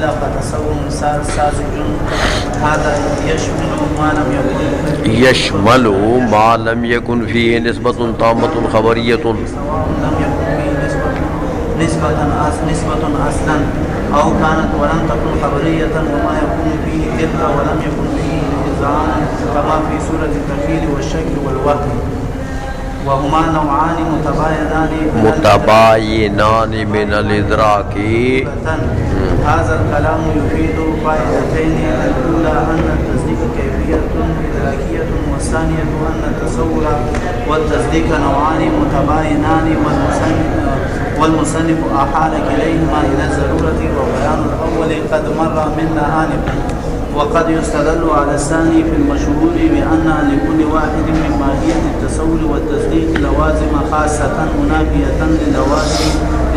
وإلا فتصور ساذج هذا يشمل ما لم يكن فيه نسبة تامة خبرية سواء لم يكن فيه نسبة أصلا أو كانت ولم تكن خبرية، وما يكون فيه تلك ولم يكن فيه إذعان كما في سورة التخيل والشك والوهم، وهما نوعان متباينان من الإدراك. هذا الكلام يفيد فائدتين: الأولى أن التصديق كيفية إدراكية، والثانية أن التصور والتصديق نوعان متباينان، والمصنف أحال كليهما إلى الضرورة، وبيان الأول قد مر منا آنفا. وقد يستدل على الثاني في المشهور بأن لكل واحد من ماهية التصور والتصديق لوازم خاصة منافية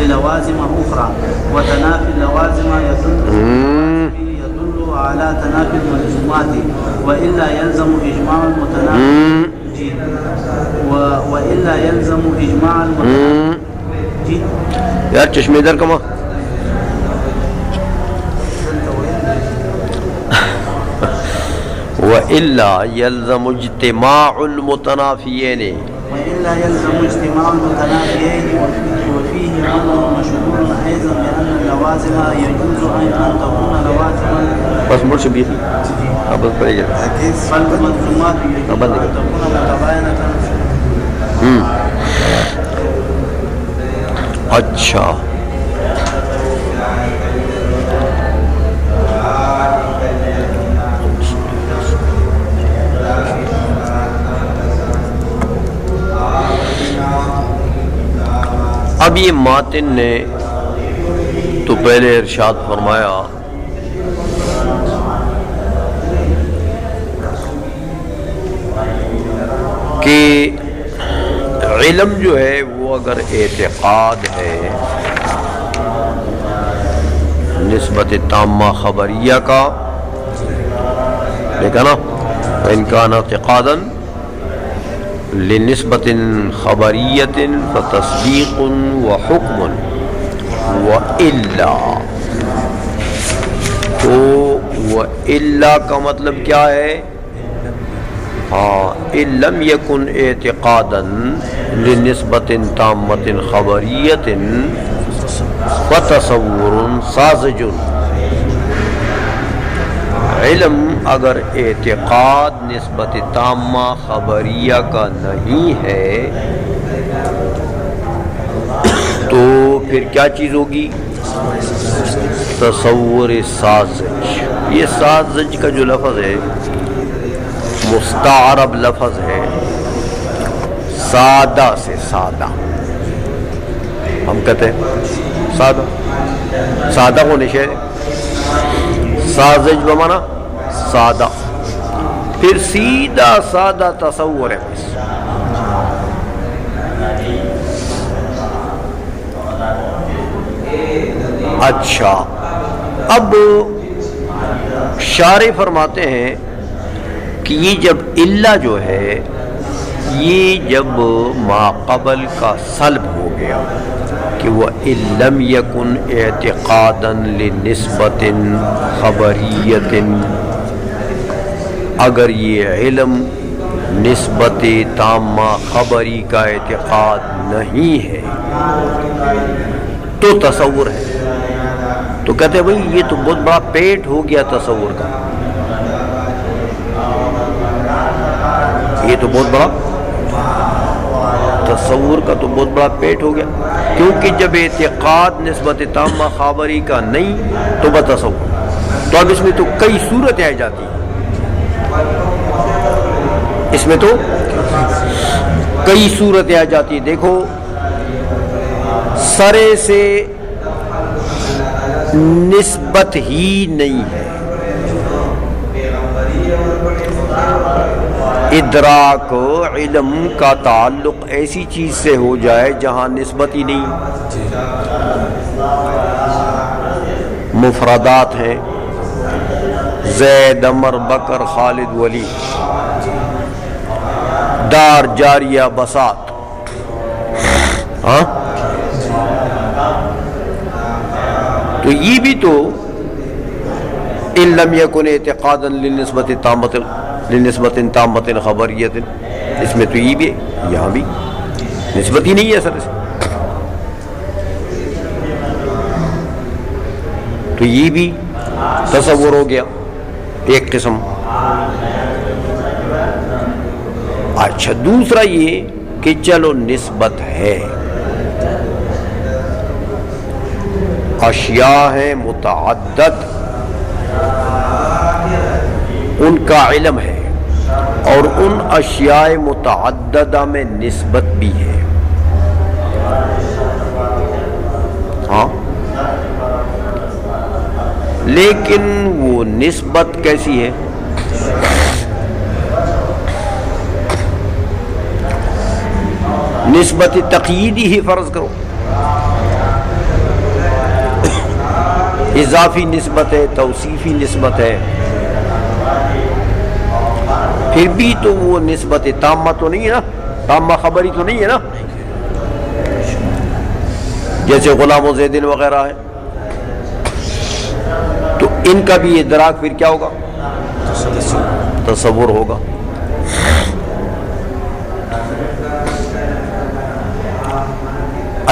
للوازم أخرى، وتنافي اللوازم يدل على تنافي الملزومات، وإلا يلزم إجماع المتنافي وإلا يلزم إجماع المتنافي. یار چشمے ادھر کما وإلا يلزم اجتماع المتنافيين وفيه أمر مشهور أيضا بأن اللوازم يجوز أن تكون لوازما بس مرش بيخي بس پڑے گا فالملزومات يجوز أن تكون متباينة. اچھا اب یہ ماتن نے تو پہلے ارشاد فرمایا کہ علم جو ہے وہ اگر اعتقاد ہے نسبت تامہ خبریہ کا، دیکھا نا، فإن كان اعتقادا لنسبت خبریت فتصدیق وحکم، وإلا تو وإلا کا مطلب کیا ہے؟ إن لم يكن اعتقادا لنسبت تامة خبریت فتصور ساذج. علم اگر اعتقاد نسبت تامہ خبریہ کا نہیں ہے تو پھر کیا چیز ہوگی؟ تصور ساذج. یہ ساذج کا جو لفظ ہے مستعرب لفظ ہے، سادہ سے سادہ ہم کہتے ہیں سادہ، سادہ ہونے سے ساذج بمانا سادہ، پھر سیدھا سادہ تصور ہے بس. اچھا اب شارح فرماتے ہیں کہ یہ جب الا جو ہے یہ جب ما قبل کا سلب ہو گیا کہ وہ ان لم یکن اعتقادا لنسبت خبریت، اگر یہ علم نسبت تامہ خبری کا اعتقاد نہیں ہے تو تصور ہے. تو کہتے ہیں بھائی یہ تو بہت بڑا پیٹ ہو گیا تصور کا، یہ تو بہت بڑا تصور کا تو بہت بڑا پیٹ ہو گیا، کیونکہ جب اعتقاد نسبت تامہ خبری کا نہیں تو بتصور. تو اب اس میں تو کئی صورتیں آ جاتی ہیں، اس میں تو کئی صورتیں آ جاتی ہیں. دیکھو سرے سے نسبت ہی نہیں ہے، ادراک علم کا تعلق ایسی چیز سے ہو جائے جہاں نسبت ہی نہیں. مفردات ہیں زید عمر بکر خالد ولی، دار جاریہ بساط، ہاں تو یہ بھی تو ان لم یکن اعتقادا للنسبت تامۃ خبریت، اس میں تو یہ بھی ہے، یہاں بھی نسبت ہی نہیں ہے اصل سے، تو یہ بھی تصور ہو گیا ایک قسم۔ اچھا دوسرا یہ کہ چلو نسبت ہے، اشیاء ہیں متعدد، ان کا علم ہے، اور ان اشیاء متعددہ میں نسبت بھی ہے، ہاں، لیکن وہ نسبت کیسی ہے؟ نسبت تقییدی ہی فرض کرو، اضافی نسبت ہے، توصیفی نسبت ہے، پھر بھی تو وہ نسبت تامہ تو نہیں ہے نا، تامہ خبری تو نہیں ہے نا، جیسے غلام و زیدن وغیرہ ہے، تو ان کا بھی ادراک پھر کیا ہوگا؟ تصور ہوگا۔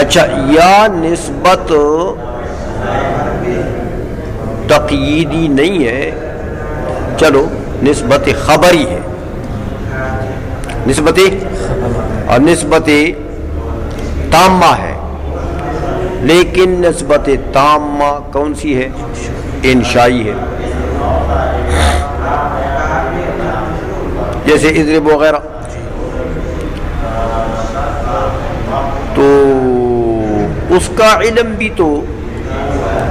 اچھا یا نسبت تقییدی نہیں ہے، چلو نسبت خبری ہے، نسبت اور نسبت تامہ ہے، لیکن نسبت تامہ کون سی ہے؟ انشائی ہے، جیسے اضرب وغیرہ، تو اس کا علم بھی تو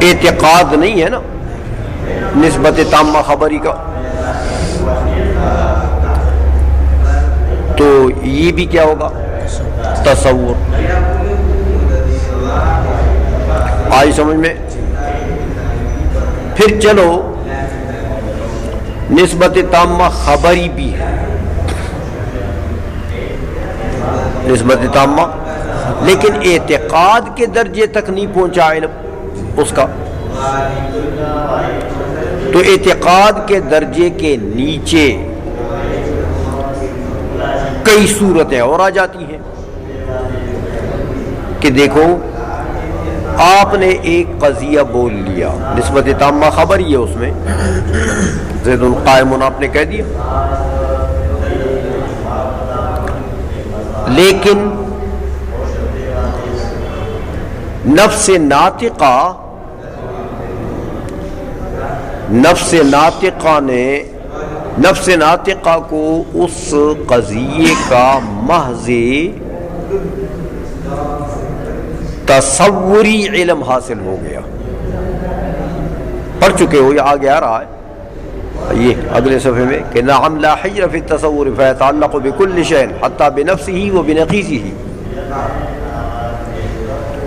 اعتقاد نہیں ہے نا، نسبت تامہ خبری کا، تو یہ بھی کیا ہوگا؟ تصور۔ آئی سمجھ میں؟ پھر چلو نسبت تامہ خبری بھی ہے، نسبت تامہ، لیکن اعتقاد کے درجے تک نہیں پہنچا علم اس کا، تو اعتقاد کے درجے کے نیچے کئی صورتیں اور آ جاتی ہیں کہ دیکھو آپ نے ایک قضیہ بول لیا، نسبت تامہ خبر ہی ہے، اس میں زید قائم آپ نے کہہ دیا، لیکن نفس ناطقہ کو اس قضیے کا محض تصوری علم حاصل ہو گیا، پڑھ چکے ہو، یہ آگے آ رہا ہے یہ اگلے صفحے میں کہ نعم لا حجر فی التصور فیتعلق بکل شیء حتی بنفسہ و بنقیصہ،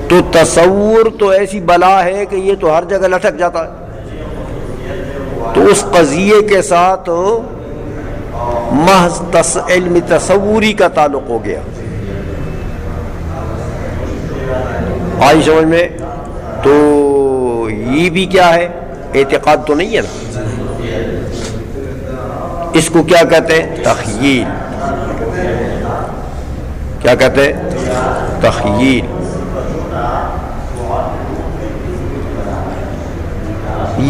تو تصور تو ایسی بلا ہے کہ یہ تو ہر جگہ لٹک جاتا ہے، تو اس قضیے کے ساتھ محض علم تصوری کا تعلق ہو گیا۔ آئی سمجھ میں؟ تو یہ بھی کیا ہے؟ اعتقاد تو نہیں ہے نا، اس کو کیا کہتے ہیں؟ تخیل۔ کیا کہتے ہیں؟ تخیل۔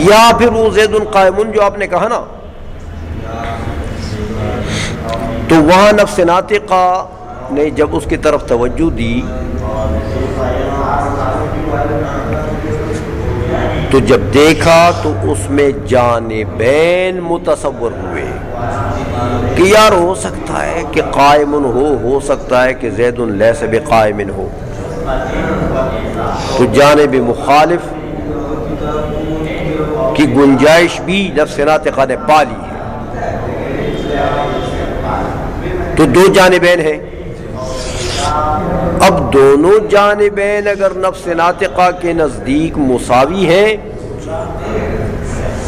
یا پھر وہ زید قائم جو آپ نے کہا نا، تو وہاں نفس ناطقہ نے جب اس کی طرف توجہ دی تو جب دیکھا تو اس میں جانبین متصور ہوئے کہ یار ہو سکتا ہے کہ قائم ہو سکتا ہے کہ زید لیس بقائم ہو، تو جانب مخالف کی گنجائش بھی نفس ناطقہ نے پا لی ہے، تو دو جانبین ہیں۔ اب دونوں جانبین اگر نفس ناطقہ کے نزدیک مساوی ہیں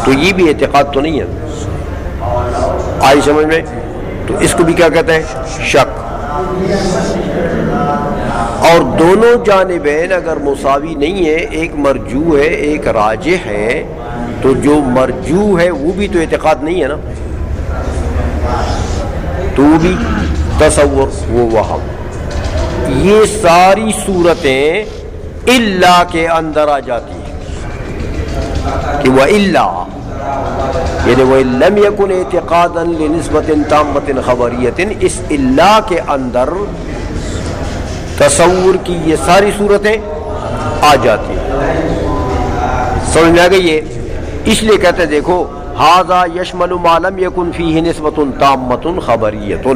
تو یہ بھی اعتقاد تو نہیں ہے، آئی سمجھ میں؟ تو اس کو بھی کیا کہتے ہیں؟ شک۔ اور دونوں جانبین اگر مساوی نہیں ہے، ایک مرجوح ہے ایک راجح ہے، تو جو مرجو ہے وہ بھی تو اعتقاد نہیں ہے نا، تو وہ بھی تصور، وہ وہم. یہ ساری صورتیں الا کے اندر آ جاتی ہیں کہ وہ الا یعنی وہ لم یکن اعتقادا لنسبت تامۃ خبریۃ، اس الا کے اندر تصور کی یہ ساری صورتیں آ جاتی ہیں. سمجھ میں آ گئی ہے؟ اس لیے کہتے ہیں دیکھو ھذا یشمل ما لم یکن فیہ نسبۃ تامۃ خبریۃ،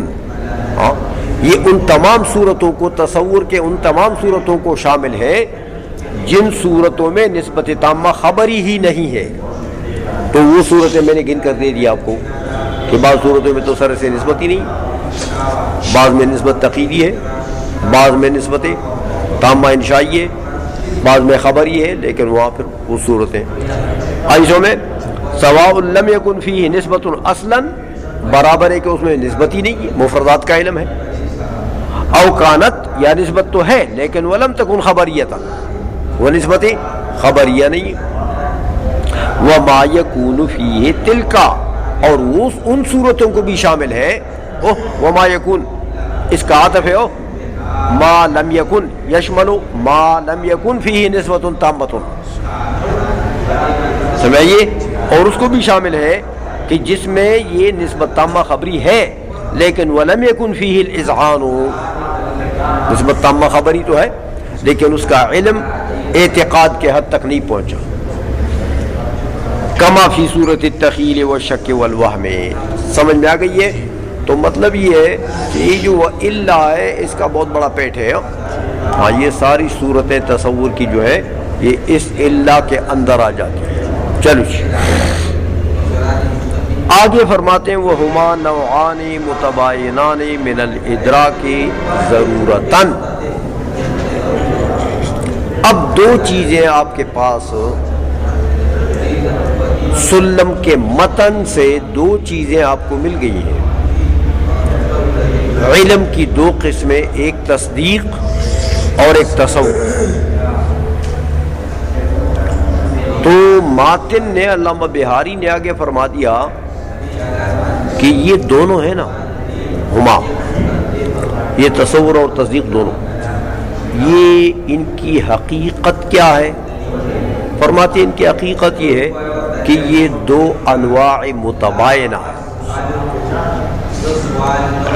یہ ان تمام صورتوں کو، تصور کے ان تمام صورتوں کو شامل ہے جن صورتوں میں نسبت تامہ خبری ہی نہیں ہے. تو وہ صورتیں میں نے گن کر دے دی آپ کو کہ بعض صورتوں میں تو سر سے نسبت ہی نہیں، بعض میں نسبت تقییدی ہے، بعض میں نسبت تامہ انشائی ہے، بعض میں خبری ہے، لیکن وہاں پھر وہ صورتیں ایسوں میں سواء لم یکن فیہ نسبت اصلا، برابر ہے کہ اس میں نسبت ہی نہیں ہے، مفردات کا علم ہے، او کانت یا نسبت تو ہے لیکن ولم تکن خبریتا، وہ نسبت خبریہ نہیں ہے. وما یکون فیہ تلکا، اور وہ ان صورتوں کو بھی شامل ہے. وما یکون اس کا عطف ہے ما لم یکن یشمل ما لم یکن فیہ نسبت تامۃ، سمجھئے، اور اس کو بھی شامل ہے کہ جس میں یہ نسبت تامہ خبری ہے لیکن ولم یکن فیہ الاذعان، نسبت تامہ خبری تو ہے لیکن اس کا علم اعتقاد کے حد تک نہیں پہنچا. کما فی صورت التخیل والشک والوہم. سمجھ میں آ گئی ہے؟ تو مطلب یہ ہے کہ یہ جو الا ہے اس کا بہت بڑا پیٹ ہے. ہاں یہ ساری صورتیں تصور کی جو ہے یہ اس الا کے اندر آ جاتی ہیں. چلو آگے فرماتے ہیں وہما نوعان متباینان من الادراک ضرورتاً. اب دو چیزیں آپ کے پاس سلم کے متن سے دو چیزیں آپ کو مل گئی ہیں. علم کی دو قسمیں، ایک تصدیق اور ایک تصور. تو ماتن نے، علامہ بہاری نے آگے فرما دیا کہ یہ دونوں ہیں نا، ہما یہ تصور اور تصدیق دونوں، یہ ان کی حقیقت کیا ہے؟ فرماتے ہیں ان کی حقیقت یہ ہے کہ یہ دو انواع متباینہ ہیں.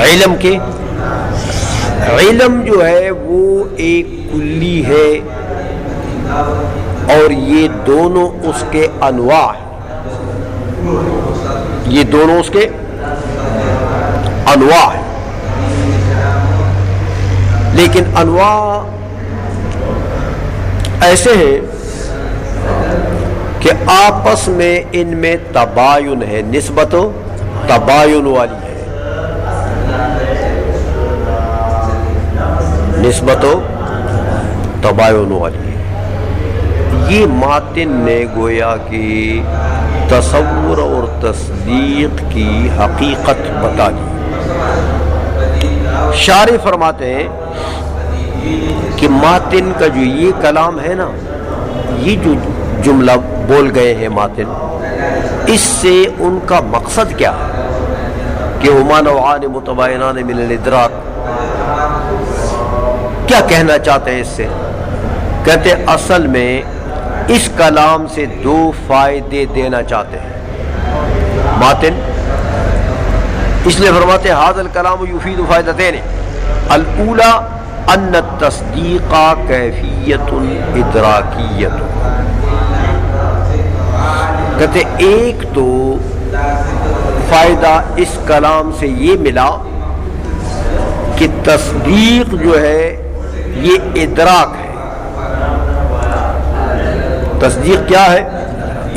علم کے علم جو ہے وہ ایک کلی ہے اور یہ دونوں اس کے انواع ہیں، یہ دونوں اس کے انواع ہیں. لیکن انواع ایسے ہیں کہ آپس میں ان میں تباین ہے، نسبت و تباین والی ہے، نسبت و تباین والی ہے. یہ ماتن نے گویا کہ تصور اور تصدیق کی حقیقت بتا دی. شارح فرماتے ہیں کہ ماتن کا جو یہ کلام ہے نا، یہ جو جملہ بول گئے ہیں ماتن، اس سے ان کا مقصد کیا ہے کہ ہما نوعان متباینان من الادراک، کیا کہنا چاہتے ہیں اس سے؟ کہتے ہیں اصل میں اس کلام سے دو فائدے دینا چاہتے ہیں ماتن. اس لیے فرماتے ہیں ھذا الکلام یفید فائدتین، الاولی ان التصدیق کیفیت ادراکیت. کہتے ایک تو فائدہ اس کلام سے یہ ملا کہ تصدیق جو ہے یہ ادراک ہے. تصدیق کیا ہے؟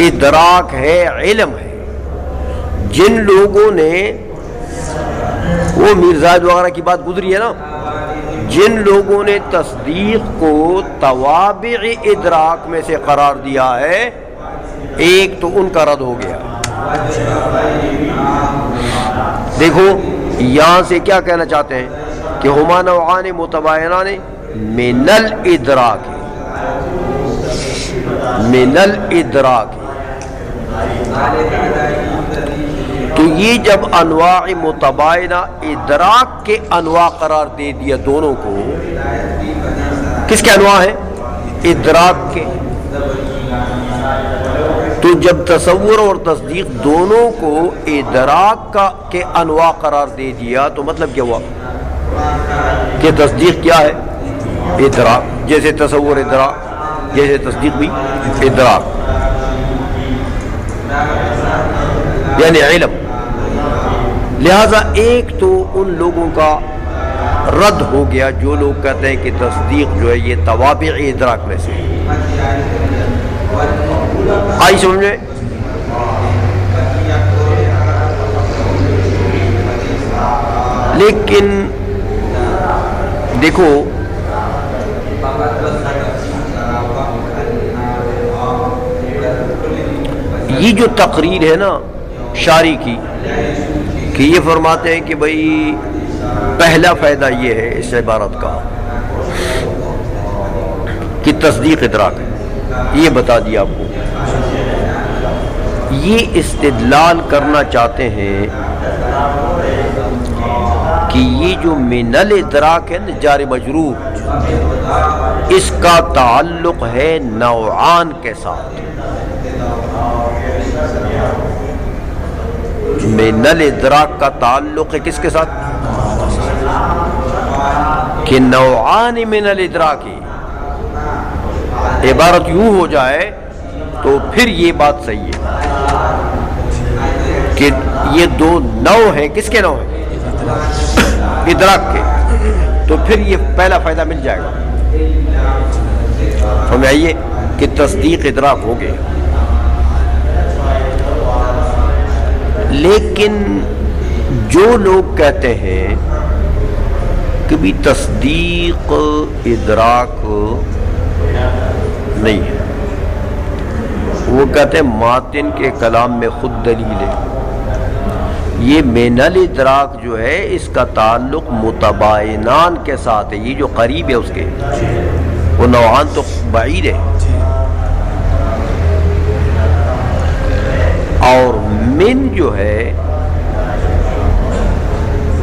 ادراک ہے، علم ہے. جن لوگوں نے، وہ میر زاہد وغیرہ کی بات گزری ہے نا، جن لوگوں نے تصدیق کو توابع ادراک میں سے قرار دیا ہے، ایک تو ان کا رد ہو گیا. دیکھو یہاں سے کیا کہنا چاہتے ہیں کہ ہما نوعان متباینان من الادراک، من الادراک. تو یہ جب انواع متباینہ ادراک کے انواع قرار دے دیا دونوں کو، کس کے انواع ہیں؟ ادراک کے. تو جب تصور اور تصدیق دونوں کو ادراک کے انواع قرار دے دیا تو مطلب کیا ہوا کہ تصدیق کیا ہے؟ ادراک. جیسے تصور ادراک، جیسے تصدیق بھی ادراک، یعنی علم. لہذا ایک تو ان لوگوں کا رد ہو گیا جو لوگ کہتے ہیں کہ تصدیق جو ہے یہ توابع ادراک میں سے. آئی سمجھے؟ لیکن دیکھو یہ جو تقریر ہے نا شاری کی کہ یہ فرماتے ہیں کہ بھئی پہلا فائدہ یہ ہے اس عبارت کا کہ تصدیق ادراک ہے، یہ بتا دیا آپ کو. یہ استدلال کرنا چاہتے ہیں کہ یہ جو من الادراک ہے نا جار مجرور، اس کا تعلق ہے نوعان کے ساتھ. من الادراک کا تعلق ہے کس کے ساتھ؟ کہ نوعان من الادراک. عبارت یوں ہو جائے تو پھر یہ بات صحیح ہے کہ یہ دو نوع ہیں. کس کے نوع ہیں؟ ادراک کے. تو پھر یہ پہلا فائدہ مل جائے گا. سمجھ آئیے کہ تصدیق ادراک ہو گئے. لیکن جو لوگ کہتے ہیں کہ بھی تصدیق ادراک نہیں ہے، وہ کہتے ہیں ماتن کے کلام میں خود دلیل ہے. یہ من الادراک جو ہے اس کا تعلق متباینان کے ساتھ ہے. یہ جو قریب ہے اس کے، وہ نوعان تو بعید ہے. اور من جو ہے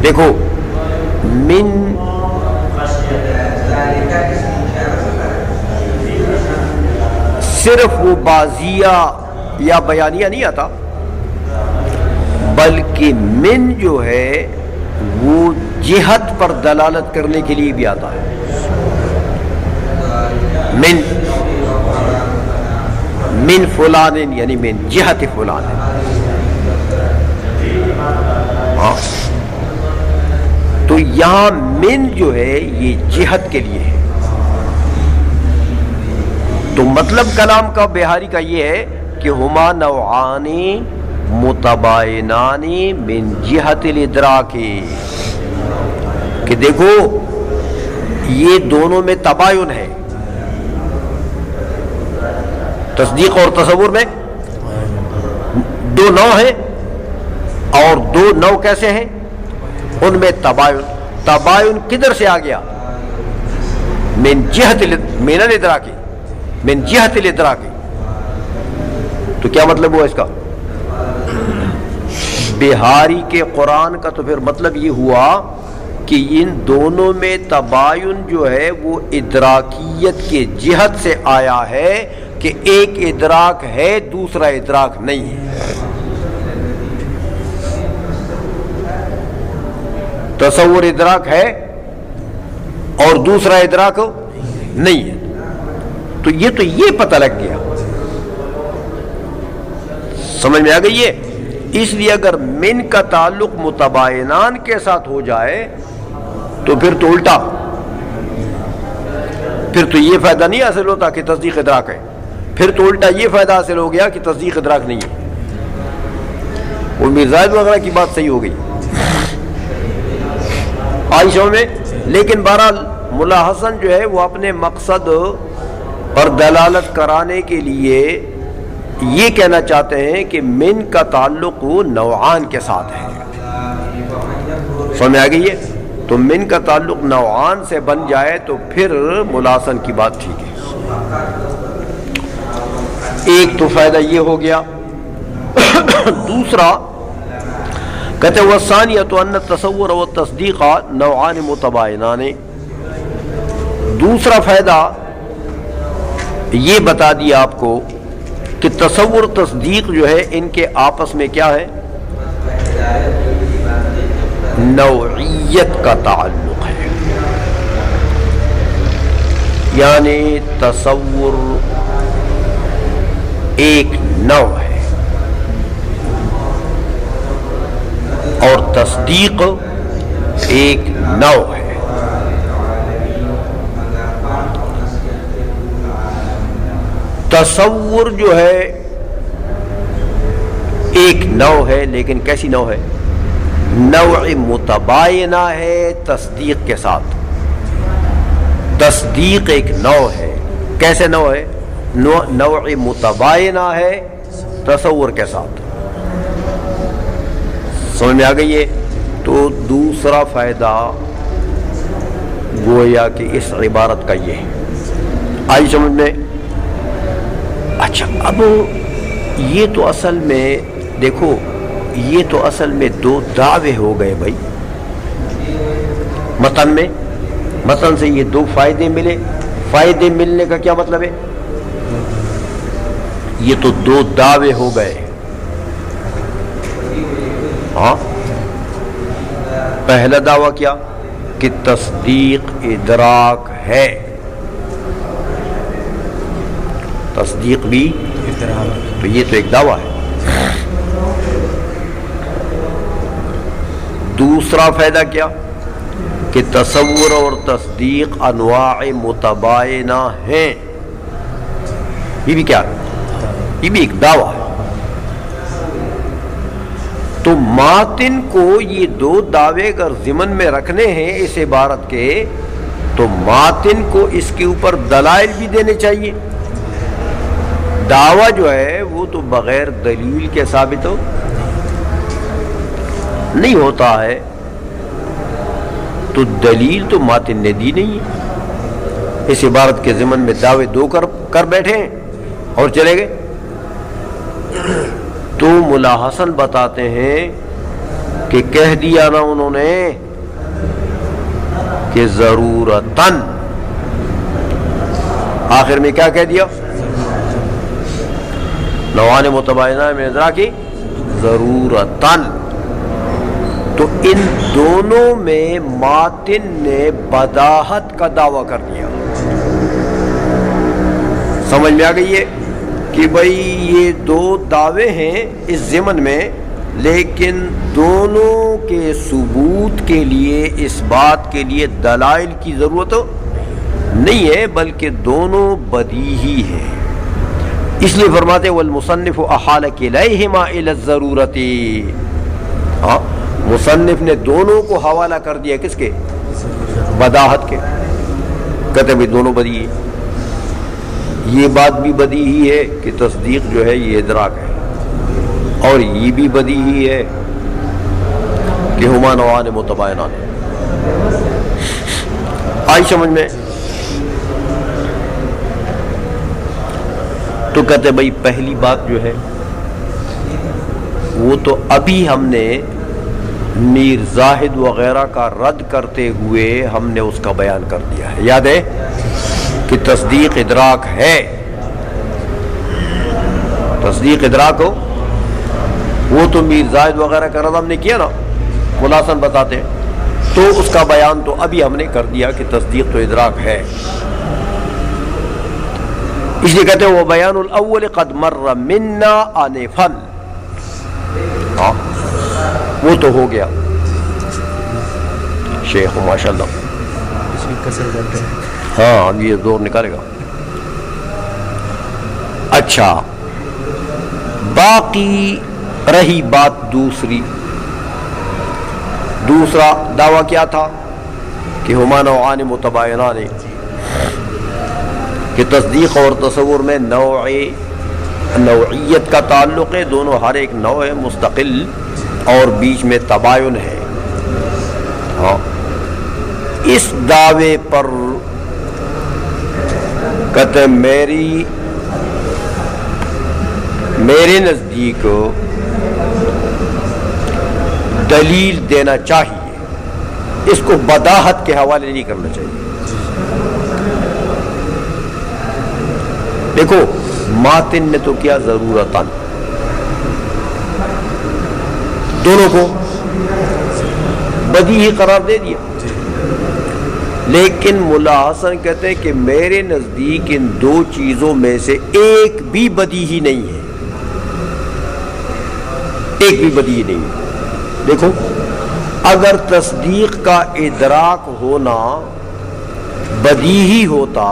دیکھو من صرف وہ بازیہ یا بیانیہ نہیں آتا، بلکہ من جو ہے وہ جہت پر دلالت کرنے کے لیے بھی آتا ہے. من فلان یعنی من جہت فلان. ہاں تو یہاں من جو ہے یہ جہت کے لیے ہے. تو مطلب کلام کا بہاری کا یہ ہے کہ ہما نوعانی متباینانی من جہت الادراک، کہ دیکھو یہ دونوں میں تباین ہے. تصدیق اور تصور میں دو نوع ہیں، اور دو نوع کیسے ہیں؟ ان میں تباین. تباین کدھر سے آ گیا؟ من جہت من الادراک، من جہت الادراک. تو کیا مطلب ہوا اس کا؟ بہاری کے قرآن کا تو پھر مطلب یہ ہوا کہ ان دونوں میں تباین جو ہے وہ ادراکیت کے جہت سے آیا ہے کہ ایک ادراک ہے دوسرا ادراک نہیں ہے. تصور ادراک ہے اور دوسرا ادراک نہیں ہے. تو یہ پتہ لگ گیا. سمجھ میں آ گئی ہے؟ اس لیے اگر من کا تعلق متباینان کے ساتھ ہو جائے تو پھر تو الٹا، پھر تو یہ فائدہ نہیں حاصل ہوتا کہ تصدیق ادراک ہے، پھر تو الٹا یہ فائدہ حاصل ہو گیا کہ تصدیق ادراک نہیں ہے. وہ مرزائد وغیرہ کی بات صحیح ہو گئی عائشہ میں. لیکن بہرحال ملا حسن جو ہے وہ اپنے مقصد پر دلالت کرانے کے لیے یہ کہنا چاہتے ہیں کہ من کا تعلق نوعان کے ساتھ ہے. سمجھ آ گئی ہے؟ تو من کا تعلق نوعان سے بن جائے تو پھر ملا حسن کی بات ٹھیک ہے. ایک تو فائدہ یہ ہو گیا دوسرا کہتے وہ ثانیۃ ان التصور والتصدیق نوعان متباینان، دوسرا فائدہ یہ بتا دیا آپ کو کہ تصور تصدیق جو ہے ان کے آپس میں کیا ہے، نوعیت کا تعلق ہے، یعنی تصور ایک نوع ہے اور تصدیق ایک نوع ہے۔ تصور جو ہے ایک نوع ہے، لیکن کیسی نوع ہے، نوع متباینہ ہے تصدیق کے ساتھ۔ تصدیق ایک نوع ہے، کیسے نوع ہے، نوع متباینہ ہے تصور کے ساتھ۔ سمجھ میں آ گئی ہے؟ تو دوسرا فائدہ گویا کہ اس عبارت کا یہ ہے، آئی سمجھ میں؟ اچھا، اب یہ تو اصل میں دیکھو، یہ تو اصل میں دو دعوے ہو گئے بھائی متن میں، متن سے یہ دو فائدے ملے۔ فائدے ملنے کا کیا مطلب ہے، یہ تو دو دعوے ہو گئے۔ ہاں، پہلا دعویٰ کیا کہ تصدیق ادراک ہے، تصدیق بھی تو یہ تو ایک دعویٰ ہے۔ دوسرا فائدہ کیا کہ تصور اور تصدیق انواع متباینہ ہیں، یہ بھی کیا، یہ بھی ایک دعویٰ ہے۔ تو ماتن کو یہ دو دعوے اگر ضمن میں رکھنے ہیں اس عبارت کے، تو ماتن کو اس کے اوپر دلائل بھی دینے چاہیے۔ دعویٰ جو ہے وہ تو بغیر دلیل کے ثابت ہو نہیں ہوتا ہے، تو دلیل تو ماتن نے دی نہیں ہے۔ اس عبارت کے ضمن میں دعوے دو کر بیٹھے ہیں اور چلے گئے۔ تو ملاحسن بتاتے ہیں کہ کہہ دیا نا انہوں نے کہ ضرورتاً، آخر میں کیا کہہ دیا، نوعان متباینہ میں ادراکی ضرورتاً۔ تو ان دونوں میں ماتن نے بداہت کا دعویٰ کر دیا۔ سمجھ میں آ گئی ہے کہ بھئی یہ دو دعوے ہیں اس ضمن میں، لیکن دونوں کے ثبوت کے لیے، اس بات کے لیے دلائل کی ضرورت نہیں ہے، بلکہ دونوں بدیہی ہیں۔ اس لیے فرماتے والمصنف احال کلیہما الی الضرورت، ہاں، مصنف نے دونوں کو حوالہ کر دیا، کس کے، بداہت کے۔ کہتے بھی دونوں بدیہی ہیں، یہ بات بھی بدیہی ہے کہ تصدیق جو ہے یہ ادراک ہے، اور یہ بھی بدیہی ہے کہ ہما نوعان متباینان۔ آئی سمجھ میں؟ تو کہتے بھائی پہلی بات جو ہے وہ تو ابھی ہم نے میر زاہد وغیرہ کا رد کرتے ہوئے ہم نے اس کا بیان کر دیا ہے، یاد ہے کہ تصدیق ادراک ہے، تصدیق ادراک ہو، وہ تو میر زاہد وغیرہ کا رد ہم نے کیا نا، ملاحسن بتاتے ہیں، تو اس کا بیان تو ابھی ہم نے کر دیا کہ تصدیق تو ادراک ہے۔ اس لیے کہتے ہیں وہ بیان الاول قد مر منا آنفا، ہاں وہ تو ہو گیا شیخ ماشاءاللہ، ہاں یہ زور نکالے گا۔ اچھا، باقی رہی بات دوسری، دوسرا دعویٰ کیا تھا کہ ہما نوعان متباینان، کہ تصدیق اور تصور میں نوعیت کا تعلق ہے، دونوں ہر ایک نوع ہے مستقل اور بیچ میں تباین ہے۔ ہاں، اس دعوے پر میرے نزدیک دلیل دینا چاہیے، اس کو بداہت کے حوالے نہیں کرنا چاہیے۔ دیکھو ماتن نے تو کیا ضرورتاً، دونوں کو بدیہی قرار دے دیا، لیکن ملا حسن کہتے ہیں کہ میرے نزدیک ان دو چیزوں میں سے ایک بھی بدیہی نہیں ہے، ایک بھی بدیہی نہیں ہے۔ دیکھو اگر تصدیق کا ادراک ہونا بدیہی ہوتا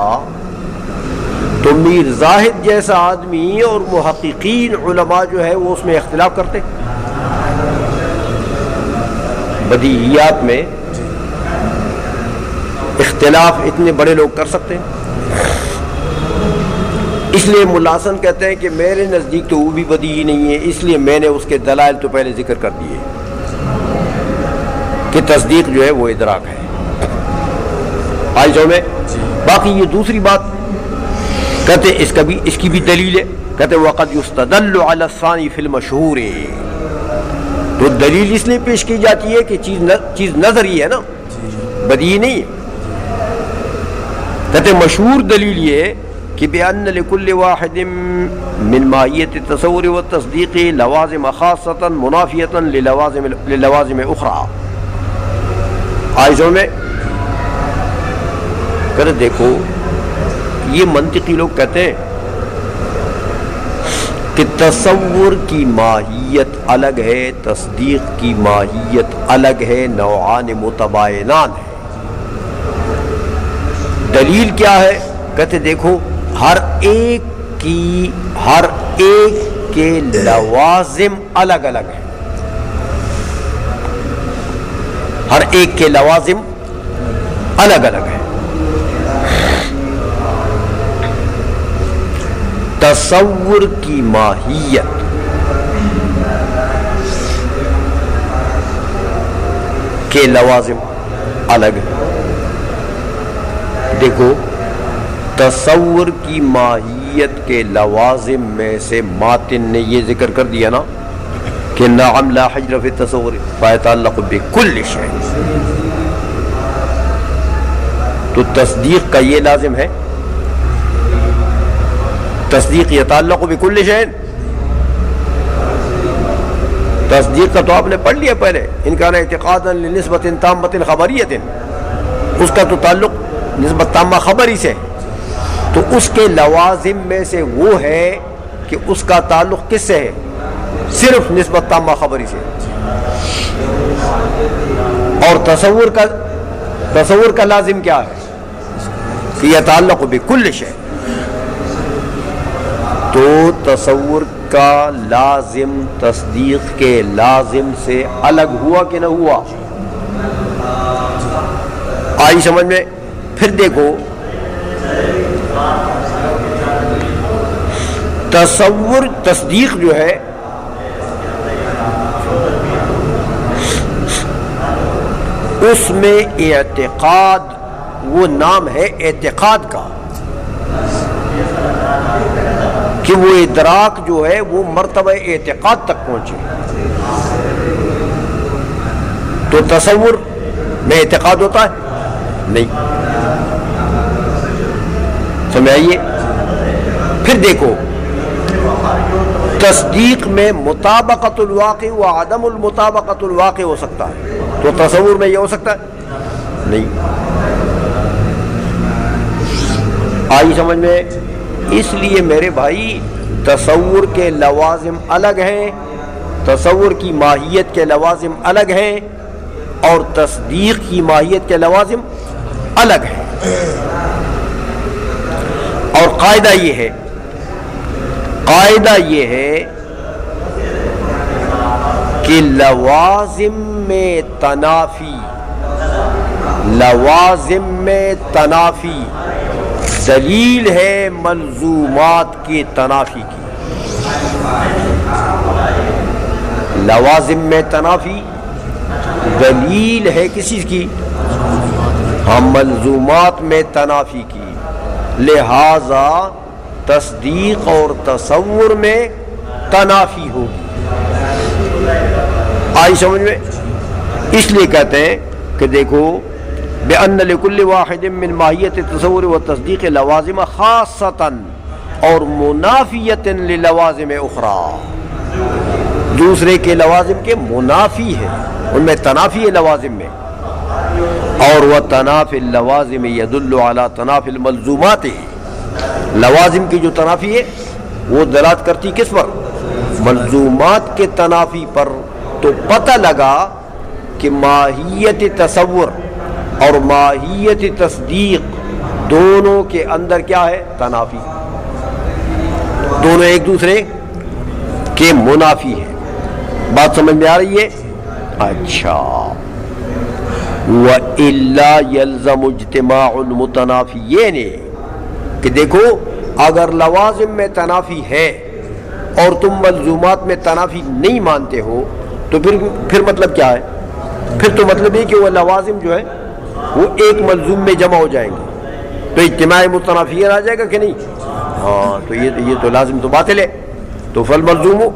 تو میر زاہد جیسا آدمی اور محققین علماء جو ہے وہ اس میں اختلاف کرتے۔ بدیہیات میں اختلاف اتنے بڑے لوگ کر سکتے ہیں، اس لیے ملا حسن کہتے ہیں کہ میرے نزدیک تو وہ بھی بدیہی نہیں ہے، اس لیے میں نے اس کے دلائل تو پہلے ذکر کر دیے کہ تصدیق جو ہے وہ ادراک ہے۔ آج میں باقی یہ دوسری بات کہتے ہیں اس کی بھی دلیل ہے، کہتے ہیں وقد یستدل علی الثانی فی المشہور، تو دلیل اس لیے پیش کی جاتی ہے کہ چیز نظری ہے نا، بدیہی نہیں ہے۔ کہتے ہیں مشہور دلیل یہ ہے کہ بأن لكل واحد من ماہیت التصور والتصدیق لوازم خاصة منافیة للوازم اخرى۔ آئزوں میں کہتے دیکھو یہ منطقی لوگ کہتے ہیں کہ تصور کی ماہیت الگ ہے، تصدیق کی ماہیت الگ ہے، نوعان متباینان ہے۔ دلیل کیا ہے؟ کہتے دیکھو ہر ایک کے لوازم الگ الگ ہیں، ہر ایک کے لوازم الگ الگ ہیں۔ تصور کی ماہیت کے لوازم الگ ہیں۔ دیکھو تصور کی ماہیت کے لوازم میں سے ماتن نے یہ ذکر کر دیا نا کہ نعم لا حجر فی التصور فیتعلق بکل شیء، تو تصدیق کا یہ لازم ہے، تصدیق یتعلق بکل شیء، تصدیق کا تو آپ نے پڑھ لیا پہلے، ان کان اعتقادا لنسبت تامۃ خبریۃ، اس کا تو تعلق نسبت تامہ خبری سے، تو اس کے لوازم میں سے وہ ہے کہ اس کا تعلق کس سے ہے؟ صرف نسبت تامہ خبری سے۔ اور تصور کا لازم کیا ہے کہ یہ تعلق بکل شیء، تو تصور کا لازم تصدیق کے لازم سے الگ ہوا کہ نہ ہوا؟ آئی سمجھ میں؟ پھر دیکھو تصدیق جو ہے اس میں اعتقاد، وہ نام ہے اعتقاد کا، کہ وہ ادراک جو ہے وہ مرتبہ اعتقاد تک پہنچے۔ تو تصور میں اعتقاد ہوتا ہے؟ نہیں، سمجھ آئیے؟ پھر دیکھو تصدیق میں مطابقت الواقع و عدم المطابقت الواقع ہو سکتا ہے، تو تصور میں یہ ہو سکتا ہے؟ نہیں۔ آئی سمجھ میں؟ اس لیے میرے بھائی تصور کے لوازم الگ ہیں، تصور کی ماہیت کے لوازم الگ ہیں، اور تصدیق کی ماہیت کے لوازم الگ ہیں۔ اور قاعدہ یہ ہے کہ لوازم میں تنافی دلیل ہے ملزومات کی تنافی کی۔ لوازم میں تنافی دلیل ہے کس چیز کی؟ ہم ملزومات میں تنافی کی، لہذا تصدیق اور تصور میں تنافی ہوگی. آئی سمجھ میں؟ اس لیے کہتے ہیں کہ دیکھو بِأَنَّ لِكُلِّ وَاحِدٍ مِّن مَاهِيَّةِ التَّصَوُّرِ وَالتَّصْدِيقِ لَوَازِمَ خَاصَّةً اور مُنَافِيَةً لِلَوَازِمِ أُخْرَى، دوسرے کے لوازم کے منافی ہے، ان میں تنافی ہے لوازم میں. اور وَتَنَافِي اللَّوَازِمِ يَدُلُّ عَلَى تَنَافِي الْمَلْزُومَاتِ، لوازم کی جو تنافی ہے وہ دلالت کرتی کس پر؟ ملزومات کے تنافی پر. تو پتہ لگا کہ ماہیت تصور اور ماہیت تصدیق دونوں کے اندر کیا ہے؟ تنافی. دونوں ایک دوسرے کے منافی ہے. بات سمجھ میں آ رہی ہے؟ اچھا. وَإِلَّا يَلْزَمُ اجْتِمَاعُ الْمُتَنَافِيَيْنِ، کہ دیکھو اگر لوازم میں تنافی ہے اور تم ملزومات میں تنافی نہیں مانتے ہو تو پھر مطلب کیا ہے؟ پھر تو مطلب یہ کہ وہ لوازم جو ہے وہ ایک ملزوم میں جمع ہو جائیں گے تو اجتماع متنافیہ آ جائے گا کہ نہیں؟ ہاں، تو یہ تو لازم تو باطل ہے. تو فل ملزوم ہو،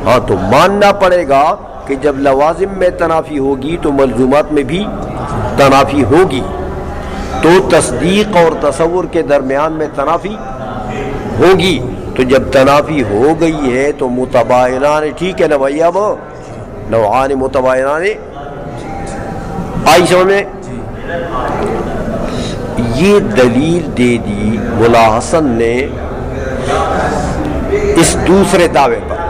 ہاں تو ماننا پڑے گا کہ جب لوازم میں تنافی ہوگی تو ملزومات میں بھی تنافی ہوگی. تو تصدیق اور تصور کے درمیان میں تنافی ہوگی. تو جب تنافی ہو گئی ہے تو متباینان ٹھیک ہے نا بھائی؟ اب نوعان متباینان آئی سمجھ میں؟ یہ دلیل دے دی ملا حسن نے اس دوسرے دعوے پر.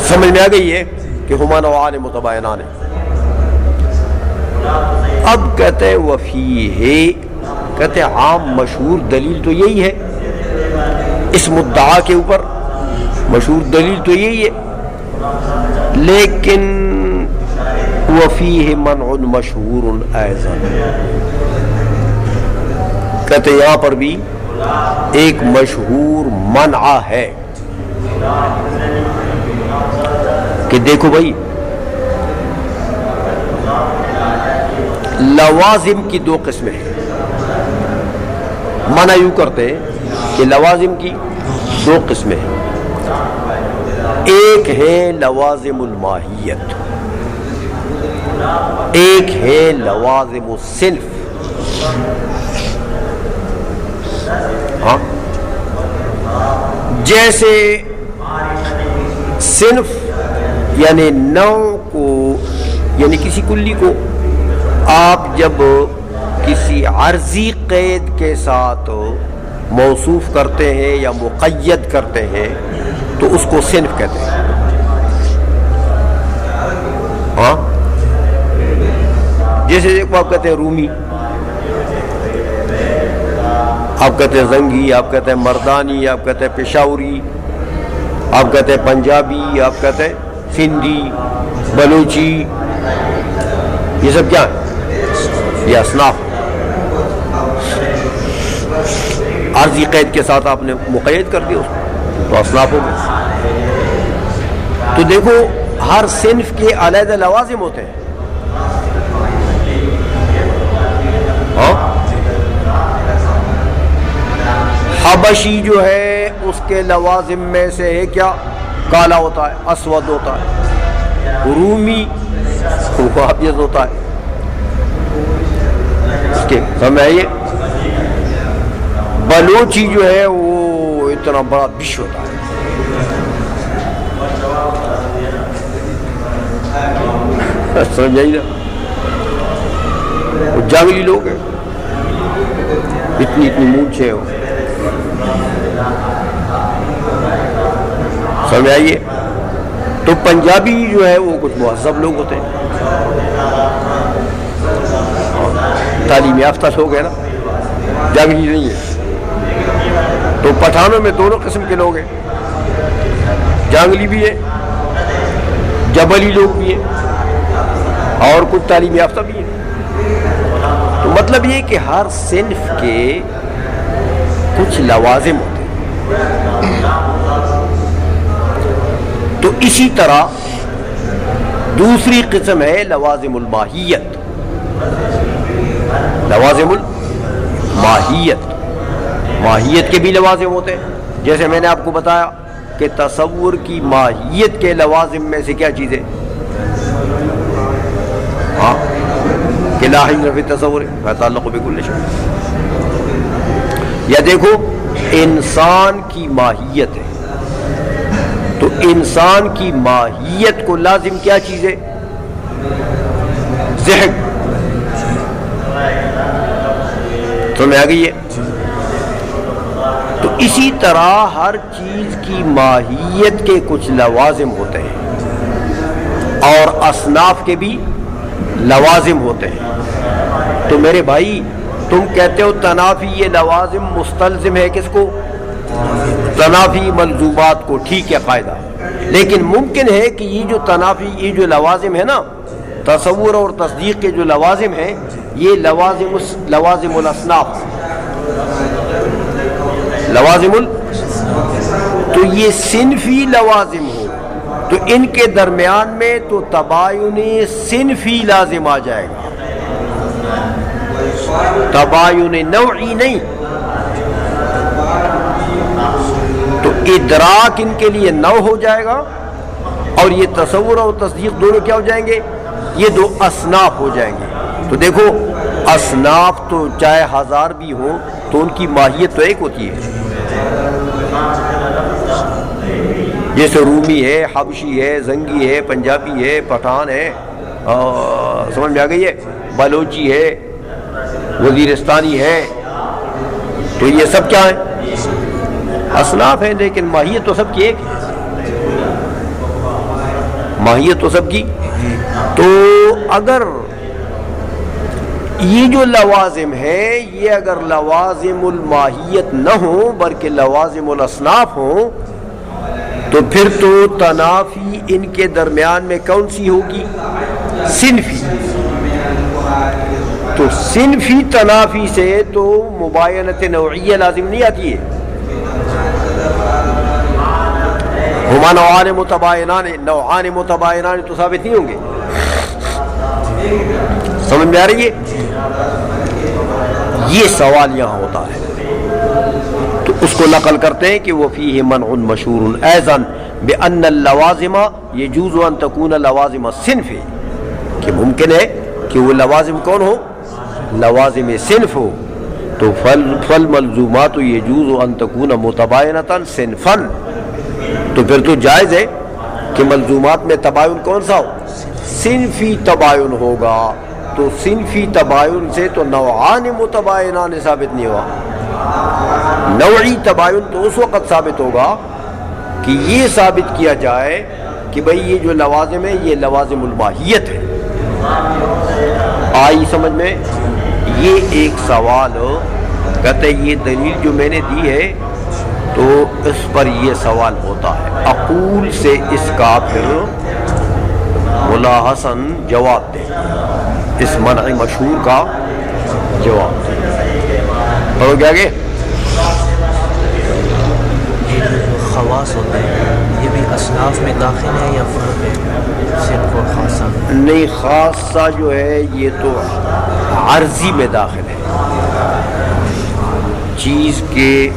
سمجھ میں آ گئی ہے کہ ہما نوعان متباینان. اب کہتے ہیں وفیہ، کہتے ہیں عام مشہور دلیل تو یہی ہے اس مدعا کے اوپر، مشہور دلیل تو یہی ہے، لیکن وفیہ منع مشہور ایضا، کہتے ہیں یہاں پر بھی ایک مشہور منع ہے کہ دیکھو بھائی لوازم کی دو قسمیں ہیں. منع یوں کرتے ہیں کہ لوازم کی دو قسمیں ہیں. ایک ہے لوازم الماہیت، ایک ہے لوازم الصنف. ہاں، جیسے صنف یعنی نوع کو، یعنی کسی کلی کو آپ جب کسی عرضی قید کے ساتھ موصوف کرتے ہیں یا مقید کرتے ہیں تو اس کو صنف کہتے ہیں. ہاں، جیسے دیکھو آپ کہتے ہیں رومی، آپ کہتے ہیں زنگی، آپ کہتے ہیں مردانی، آپ کہتے ہیں پشاوری، آپ کہتے ہیں پنجابی، آپ کہتے ہیں سندھی، بلوچی، یہ سب کیا ہے؟ یہ اصناف. عارضی قید کے ساتھ آپ نے مقید کر دیا اس کو تو اصناف ہو گئے. تو دیکھو ہر صنف کے علیحدہ لوازم ہوتے ہیں. ہاں، حبشی جو ہے اس کے لوازم میں سے ہے کیا؟ کالا ہوتا ہے، اسود ہوتا ہے. رومی وہ ابیض ہوتا ہے. اس کے سمجھ آئیے. بلوچی جو ہے وہ اتنا بڑا بش ہوتا ہے. سمجھ آئی نا؟ وہ جنگلی لوگ ہیں، اتنی اتنی مونچھیں ہو. سمجھ آئیے. تو پنجابی جو ہے وہ کچھ مہذب لوگ ہوتے ہیں، تعلیم یافتہ لوگ ہیں نا، جنگلی نہیں ہے. تو پٹھانوں میں دونوں قسم کے لوگ ہیں، جنگلی بھی ہے، جبلی لوگ بھی ہیں، اور کچھ تعلیم یافتہ بھی ہیں. تو مطلب یہ کہ ہر صنف کے کچھ لوازم ہوتے ہیں. تو اسی طرح دوسری قسم ہے لوازم الماہیت. لوازم الماہیت، ماہیت کے بھی لوازم ہوتے ہیں جیسے میں نے آپ کو بتایا کہ تصور کی ماہیت کے لوازم میں سے کیا چیز ہے؟ ہاں کہ لا حجر فی التصور فیتعلق بکل شیء. یا دیکھو انسان کی ماہیت ہے، تو انسان کی ماہیت کو لازم کیا چیز ہے؟ ذہن. تمہیں آ گئی ہے؟ تو اسی طرح ہر چیز کی ماہیت کے کچھ لوازم ہوتے ہیں اور اصناف کے بھی لوازم ہوتے ہیں. تو میرے بھائی تم کہتے ہو تنافی، یہ لوازم مستلزم ہے کس کو؟ تنافی ملزومات کو. ٹھیک ہے قاعدہ، لیکن ممکن ہے کہ یہ جو تنافی، یہ جو لوازم ہے نا، تصور اور تصدیق کے جو لوازم ہیں، یہ لوازم الاصناف، تو یہ صنفی لوازم ہو تو ان کے درمیان میں تو تباین صنفی لازم آ جائے گا، تباین نوعی نہیں. تو ادراک ان کے لیے نو ہو جائے گا، اور یہ تصور اور تصدیق دونوں کیا ہو جائیں گے؟ یہ دو اصناف ہو جائیں گے. تو دیکھو اصناف تو چاہے ہزار بھی ہوں تو ان کی ماہیت تو ایک ہوتی ہے. جیسے رومی ہے، حبشی ہے، زنگی ہے، پنجابی ہے، پٹھان ہے، سمجھ میں آ گئی ہے، بلوچی ہے، وزیرستانی ہے، تو یہ سب کیا ہیں؟ اصناف ہیں، لیکن ماہیت تو سب کی ایک ہے. ماہیت تو سب کی. تو اگر یہ جو لوازم ہے یہ اگر لوازم الماہیت نہ ہوں بلکہ لوازم الاصناف ہوں تو پھر تو تنافی ان کے درمیان میں کون سی ہوگی؟ صنفی. تو صنفی تنافی سے تو مباینت نوعیہ لازم نہیں آتی ہے. ہما نوعان متباینان تو ثابت نہیں ہوں گے. سمجھ میں آ رہی ہے؟ یہ سوال یہاں ہوتا ہے. تو اس کو نقل کرتے ہیں کہ وہ فیہ منع مشہور ایضا بأن اللوازم یجوز ان تکون لوازم الصنف، کہ ممکن ہے کہ وہ لوازم کون ہو؟ لوازم صنف ہو. تو فالملزومات یجوز ان تکون متباینۃ صنفا، تو پھر تو جائز ہے کہ ملزومات میں تباین کون سا ہو؟ صنفی تباین ہوگا. تو صنفی تباین سے تو نوعان متباینان ثابت نہیں ہوا. نوعی تباین تو اس وقت ثابت ہوگا کہ یہ ثابت کیا جائے کہ بھئی یہ جو لوازم ہے یہ لوازم الماہیت ہے. آئی سمجھ میں؟ یہ ایک سوال کہتے یہ دلیل جو میں نے دی ہے تو اس پر یہ سوال ہوتا ہے. اقول سے اس کا پھر ملا حسن جواب دے، اس منع مشہور کا جواب دے. پڑھو گے آگے. خواص ہوتے ہیں یہ بھی اصناف میں داخل ہے یا فرق ہے صرف اور خاصہ؟ نہیں، خاصہ جو ہے یہ تو عرضی میں داخل ہے. چیز کے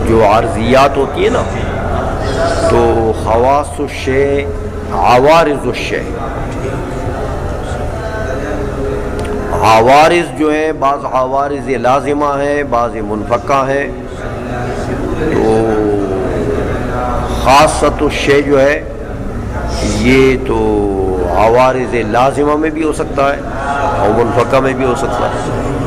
جو عرضیات ہوتی ہیں نا، تو خواص الشیء عوارض الشیء. عوارض جو ہیں بعض عوارض لازمہ ہیں، بعض منفکہ ہیں. تو خاصۃ الشیء جو ہے یہ تو عوارض لازمہ میں بھی ہو سکتا ہے اور منفکہ میں بھی ہو سکتا ہے.